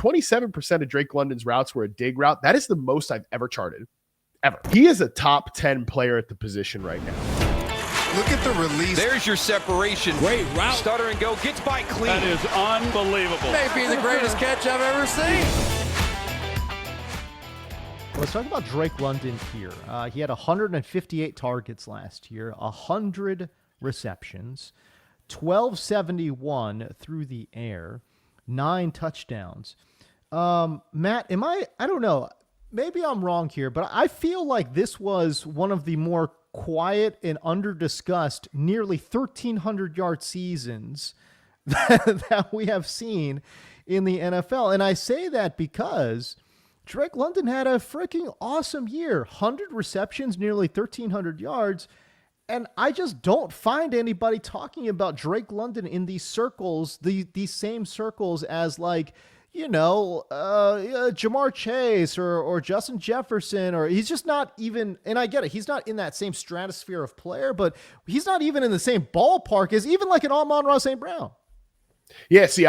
27% of Drake London's routes were a dig route. That is the most I've ever charted, ever. He is a top 10 player at the position right now. Look at the release. There's your separation. Great route. Stutter and go. Gets by clean. That is unbelievable. Maybe the greatest catch I've ever seen. Let's talk about Drake London here. He had 158 targets last year, 100 receptions, 1271 through the air, 9 touchdowns. Matt, I don't know, maybe I'm wrong here, but I feel like this was one of the more quiet and under-discussed nearly 1,300-yard seasons that we have seen in the NFL. And I say that because Drake London had a freaking awesome year. 100 receptions, nearly 1,300 yards. And I just don't find anybody talking about Drake London in these circles, these same circles as like, Jamar Chase or Justin Jefferson, or he's just not even, and I get it, he's not in that same stratosphere of player, but he's not even in the same ballpark as even like an Amon-Ra St. Brown. Yeah, see,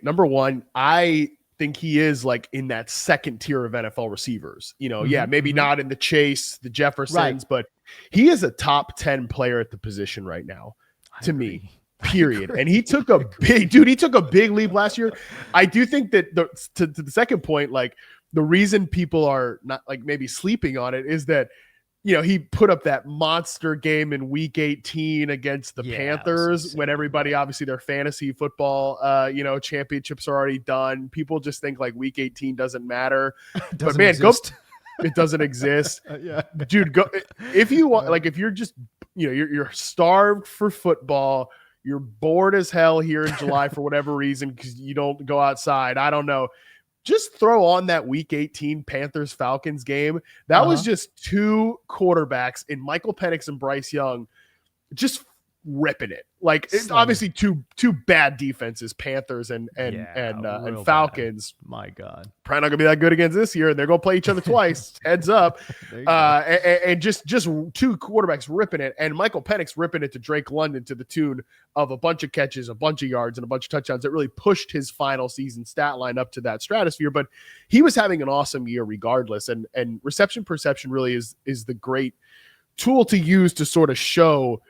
number one, I think he is like in that second tier of NFL receivers. Maybe not in the Chase, the Jeffersons, right, but he is a top 10 player at the position right now, to me. Period. And he took a big leap last year. I do think that to the second point, like the reason people are not like maybe sleeping on it is that, he put up that monster game in week 18 against the Panthers when everybody, obviously their fantasy football, championships are already done. People just think like week 18 doesn't matter, but man, it doesn't exist. Dude, go if you want, like, if you're just, you're starved for football, you're bored as hell here in July for whatever reason because you don't go outside. I don't know. Just throw on that week 18 Panthers-Falcons game. That was just two quarterbacks in Michael Penix and Bryce Young just ripping it. Like, it's obviously two bad defenses, Panthers and Falcons. Bad. My God. Probably not going to be that good against this year, and they're going to play each other twice. Heads up. And just two quarterbacks ripping it, and Michael Penix ripping it to Drake London to the tune of a bunch of catches, a bunch of yards, and a bunch of touchdowns that really pushed his final season stat line up to that stratosphere. But he was having an awesome year regardless, and reception perception really is the great tool to use to sort of show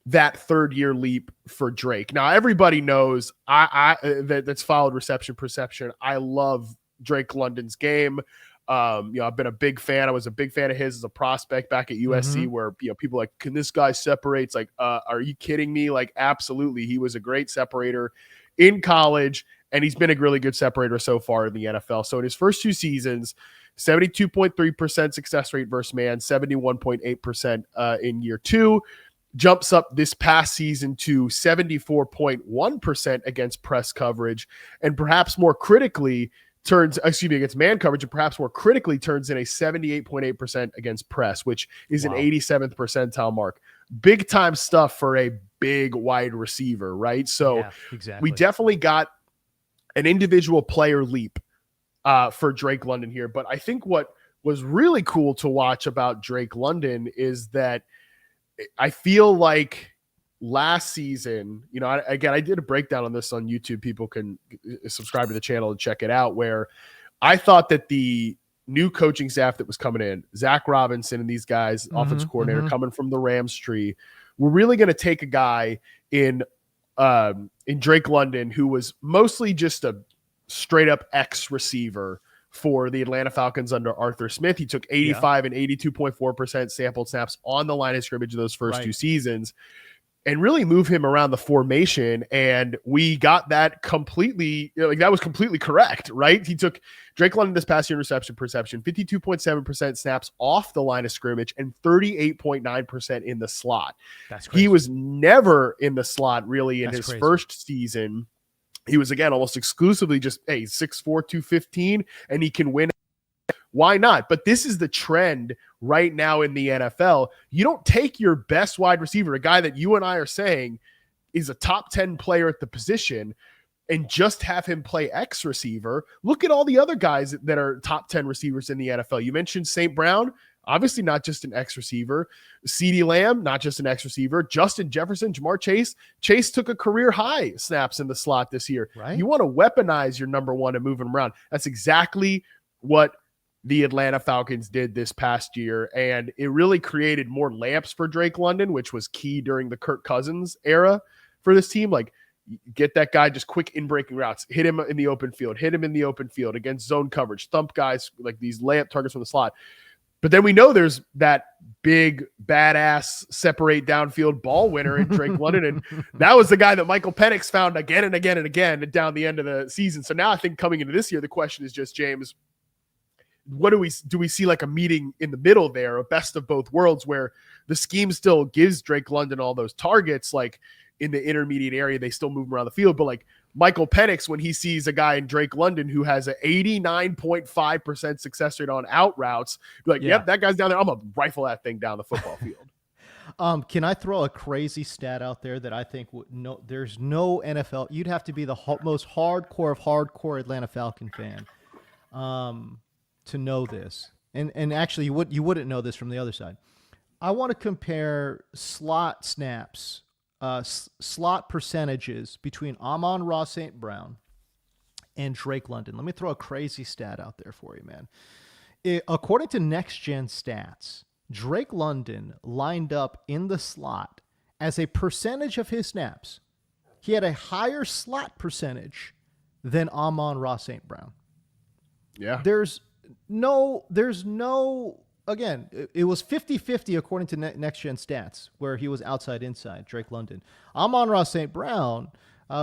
that third year leap for Drake. Now, everybody knows that's followed reception perception. I love Drake London's game. I've been a big fan. I was a big fan of his as a prospect back at USC, where people are like, can this guy separate? It's like, are you kidding me? Like, absolutely. He was a great separator in college, and he's been a really good separator so far in the NFL. So in his first 2 seasons, 72.3% success rate versus man, 71.8% in year 2. Jumps up this past season to 74.1% against press coverage, and perhaps more critically against man coverage, and perhaps more critically turns in a 78.8% against press, which is an 87th percentile mark. Big time stuff for a big wide receiver, right? So we definitely got an individual player leap for Drake London here. But I think what was really cool to watch about Drake London is that I feel like last season, I did a breakdown on this on YouTube. People can subscribe to the channel and check it out, where I thought that the new coaching staff that was coming in, Zach Robinson and these guys, offensive coordinator coming from the Rams tree, were really going to take a guy in Drake London, who was mostly just a straight up X receiver for the Atlanta Falcons under Arthur Smith. He took 85 and 82.4% sampled snaps on the line of scrimmage of those first 2 seasons, and really move him around the formation. And we got that completely, that was completely correct, right? He took Drake London this past year in reception perception, 52.7% snaps off the line of scrimmage and 38.9% in the slot. That's crazy. He was never in the slot really in his first season. He was, again, almost exclusively just, 6'4", 215, and he can win. Why not? But this is the trend right now in the NFL. You don't take your best wide receiver, a guy that you and I are saying is a top 10 player at the position, and just have him play X receiver. Look at all the other guys that are top 10 receivers in the NFL. You mentioned St. Brown. obviously not just an X receiver. CeeDee Lamb, not just an X receiver. Justin Jefferson, Jamar Chase. Chase took a career high snaps in the slot this year. Right. You want to weaponize your number one and move him around. That's exactly what the Atlanta Falcons did this past year, and it really created more lamps for Drake London, which was key during the Kirk Cousins era for this team. Like, get that guy just quick in breaking routes, hit him in the open field against zone coverage, thump guys like these layup targets from the slot. But then we know there's that big badass separate downfield ball winner in Drake London, and that was the guy that Michael Penix found again and again and again down the end of the season. So now I think coming into this year, the question is just, James, what do we see like a meeting in the middle there, a best of both worlds, where the scheme still gives Drake London all those targets, like in the intermediate area, they still move him around the field. But like Michael Penix, when he sees a guy in Drake London who has an 89.5% success rate on out routes, be like, yep, that guy's down there. I'm going to rifle that thing down the football field. Can I throw a crazy stat out there that I think there's no NFL, you'd have to be the most hardcore of hardcore Atlanta Falcon fan to know this. And actually you wouldn't know this from the other side. I want to compare slot snaps, slot percentages between Amon-Ra St. Brown and Drake London. Let me throw a crazy stat out there for you, man. According to Next Gen Stats, Drake London lined up in the slot as a percentage of his snaps. He had a higher slot percentage than Amon-Ra St. Brown. Yeah. There's no, again, it was 50-50 according to Next Gen Stats, where he was outside inside, Drake London. Amon-Ra St. Brown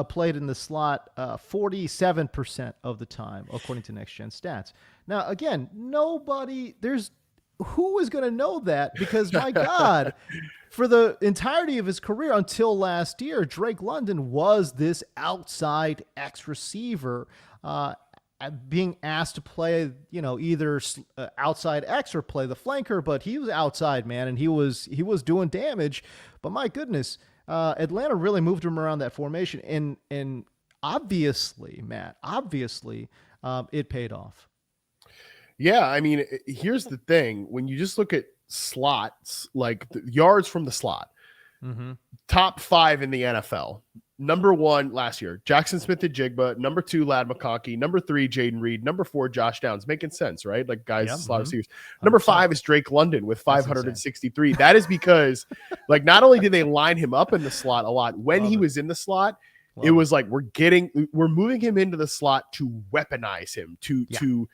played in the slot 47% of the time, according to Next Gen Stats. Now, again, who is going to know that? Because, my God, for the entirety of his career until last year, Drake London was this outside X receiver, being asked to play, either outside X or play the flanker, but he was outside, man, and he was doing damage. But my goodness, Atlanta really moved him around that formation, and obviously, Matt, it paid off. Yeah, I mean, here's the thing: when you just look at slots, like the yards from the slot, top 5 in the NFL. Number 1 last year, Jackson Smith-Njigba. Number 2, Ladd McConkey. Number 3, Jaden Reed. Number 4, Josh Downs. Making sense, right? Like guys, slot receivers. Number 5 is Drake London with 563. That is because, like, not only did they line him up in the slot a lot, when he was in the slot, it was like we're moving him into the slot to weaponize him, to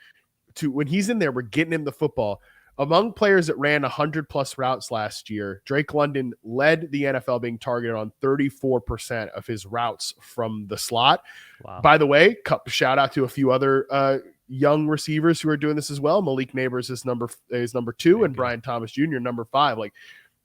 when he's in there, we're getting him the football. Among players that ran 100+ routes last year, Drake London led the NFL being targeted on 34% of his routes from the slot. Wow. By the way, shout out to a few other young receivers who are doing this as well. Malik Neighbors is number 2, and Brian Thomas Jr. number 5. Like,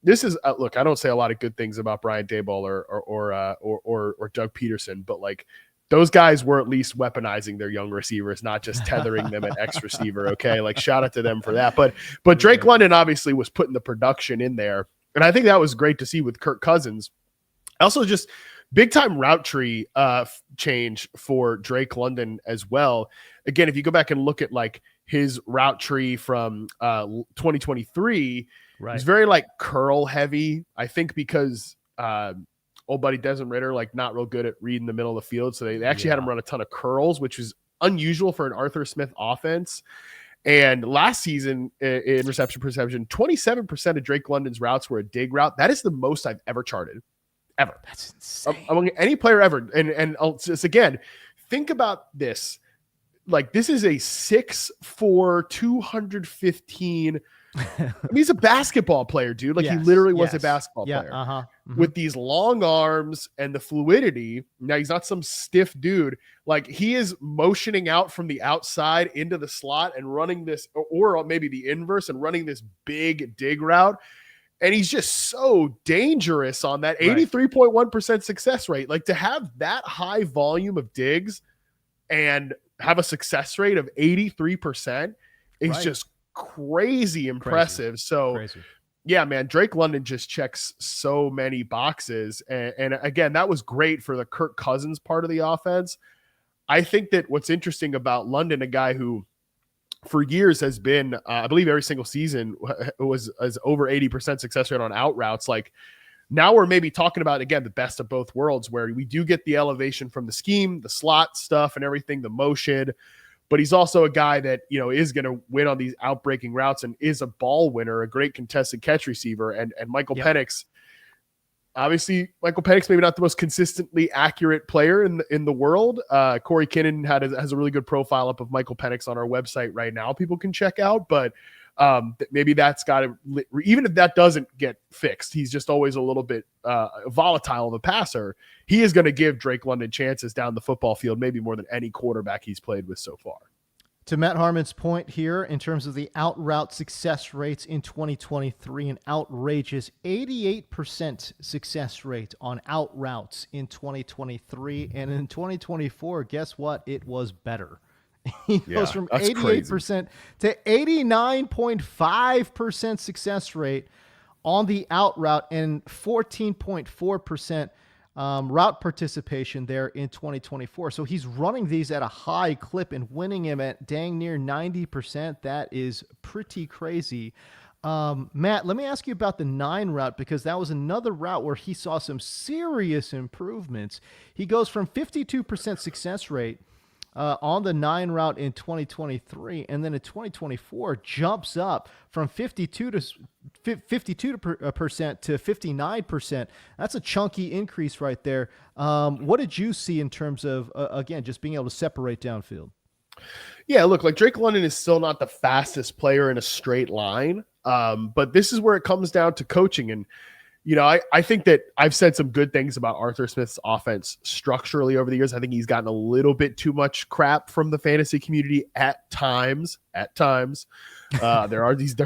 this is look, I don't say a lot of good things about Brian Daboll or Doug Peterson, but like, those guys were at least weaponizing their young receivers, not just tethering them at X receiver. Okay. Like, shout out to them for that. But Drake London obviously was putting the production in there. And I think that was great to see with Kirk Cousins. Also, just big time route tree change for Drake London as well. Again, if you go back and look at like his route tree from 2023, it's very like curl heavy. I think because, old buddy Desmond Ridder, like, not real good at reading the middle of the field. So they actually had him run a ton of curls, which is unusual for an Arthur Smith offense. And last season in reception perception, 27% of Drake London's routes were a dig route. That is the most I've ever charted, ever. That's insane. Among any player ever. And I'll just, again, think about this. Like, this is a 6'4", 215. I mean, he's a basketball player, dude. Like, he literally was a basketball player with these long arms and the fluidity. Now, he's not some stiff dude. Like, he is motioning out from the outside into the slot and running this, or maybe the inverse, and running this big dig route. And he's just so dangerous on that 83.1% success rate. Like, to have that high volume of digs and have a success rate of 83% is just crazy impressive. Yeah, man, Drake London just checks so many boxes. And again, that was great for the Kirk Cousins part of the offense. I think that what's interesting about London, a guy who for years has been, I believe every single season was over 80% success rate on out routes. Like now we're maybe talking about, again, the best of both worlds, where we do get the elevation from the scheme, the slot stuff and everything, the motion, but he's also a guy that, is going to win on these outbreaking routes and is a ball winner, a great contested catch receiver. And Michael Penix, obviously Michael Penix, maybe not the most consistently accurate player in the world. Corey Kinnan has a really good profile up of Michael Penix on our website right now. People can check out, but maybe that's got to, even if that doesn't get fixed, he's just always a little bit volatile of a passer. He is going to give Drake London chances down the football field, maybe more than any quarterback he's played with so far. To Matt Harmon's point here, in terms of the out route success rates in 2023, an outrageous 88% success rate on out routes in 2023. And in 2024, guess what? It was better. He goes from 88% to 89.5% success rate on the out route and 14.4% route participation there in 2024. So he's running these at a high clip and winning him at dang near 90%. That is pretty crazy. Matt, let me ask you about the 9 route, because that was another route where he saw some serious improvements. He goes from 52% success rate on the 9 route in 2023, and then in 2024 jumps up from 52% to 59%. That's a chunky increase right there. What did you see in terms of, again, just being able to separate downfield? Yeah, look, like Drake London is still not the fastest player in a straight line, but this is where it comes down to coaching. And I think that I've said some good things about Arthur Smith's offense structurally over the years. I think he's gotten a little bit too much crap from the fantasy community at times. They're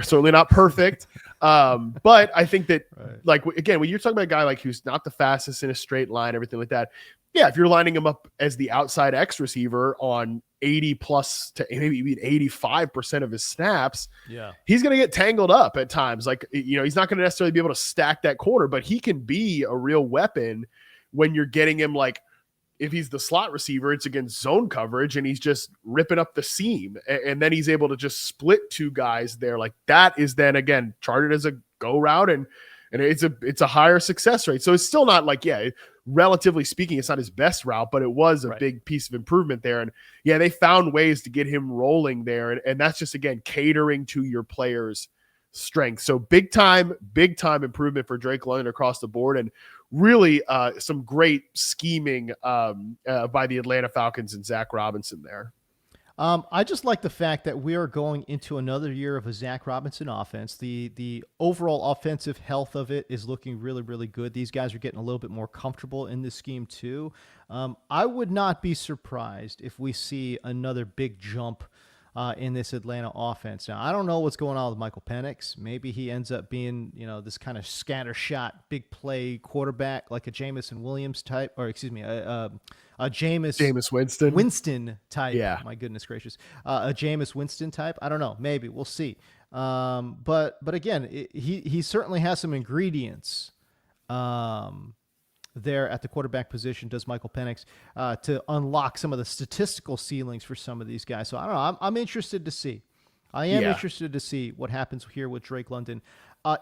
certainly not perfect. But I think that, like, again, when you're talking about a guy like who's not the fastest in a straight line, everything like that, yeah, if you're lining him up as the outside X receiver on 80 plus to maybe even 85% of his snaps, he's going to get tangled up at times. Like, he's not going to necessarily be able to stack that corner, but he can be a real weapon when you're getting him. Like, if he's the slot receiver, it's against zone coverage and he's just ripping up the seam, and then he's able to just split 2 guys there. Like, that is then again charted as a go route, and it's a higher success rate. So it's still not like, relatively speaking, it's not his best route, but it was a big piece of improvement there. And they found ways to get him rolling there. And that's just, again, catering to your players' strength. So big time improvement for Drake London across the board. And really some great scheming by the Atlanta Falcons and Zach Robinson there. I just like the fact that we are going into another year of a Zach Robinson offense. The overall offensive health of it is looking really, really good. These guys are getting a little bit more comfortable in this scheme too. I would not be surprised if we see another big jump in this Atlanta offense. Now, I don't know what's going on with Michael Penix. Maybe he ends up being, this kind of scatter shot, big play quarterback, like a Jamison Williams type, or excuse me, a Jameis Winston type. Yeah. My goodness gracious. A Jameis Winston type. I don't know. Maybe we'll see. But again, he certainly has some ingredients there at the quarterback position, does Michael Penix, to unlock some of the statistical ceilings for some of these guys. So I don't know. I'm interested to see. I am interested to see what happens here with Drake London.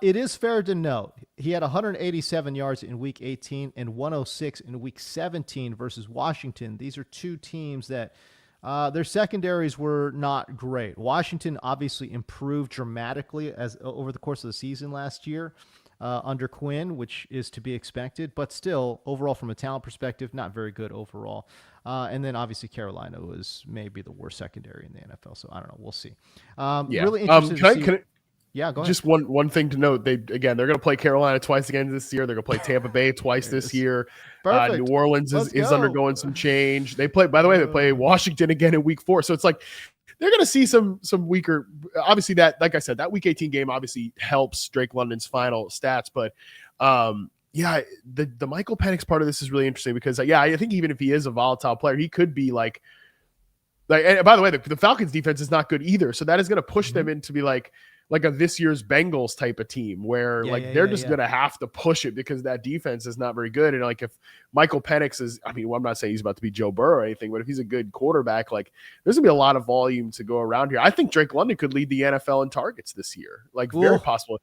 It is fair to note he had 187 yards in Week 18 and 106 in Week 17 versus Washington. These are 2 teams that their secondaries were not great. Washington obviously improved dramatically over the course of the season last year under Quinn, which is to be expected, but still, overall, from a talent perspective, not very good overall. And then obviously Carolina was maybe the worst secondary in the NFL. So I don't know. We'll see. Really interested to see. Yeah, go ahead. Just one thing to note. They're going to play Carolina twice again this year. They're going to play Tampa Bay twice this year. New Orleans is undergoing some change. They play Washington again in Week 4. So it's like they're going to see some weaker. Obviously, that, like I said, that Week 18 game obviously helps Drake London's final stats. But the Michael Penix part of this is really interesting because I think even if he is a volatile player, he could be like. And by the way, the Falcons defense is not good either. So that is going to push them into be like, like a this year's Bengals type of team where they're just going to have to push it because that defense is not very good. And like if Michael Penix is, I mean, well, I'm not saying he's about to be Joe Burrow or anything, but if he's a good quarterback, like there's gonna be a lot of volume to go around here. I think Drake London could lead the NFL in targets this year. Like very possible.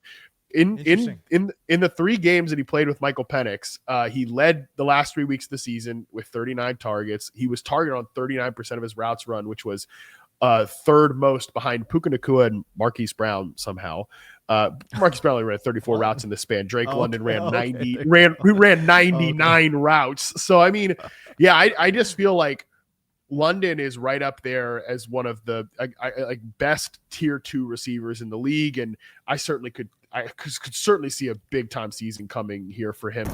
In the 3 games that he played with Michael Penix, he led the last 3 weeks of the season with 39 targets. He was targeted on 39% of his routes run, which was third most behind Puka Nacua and Marquise Brown somehow. Marquise Brown only ran 34 routes in the span. Drake London ran 99 routes. So I mean, yeah, I just feel like London is right up there as one of the like best tier 2 receivers in the league, and I could certainly see a big time season coming here for him.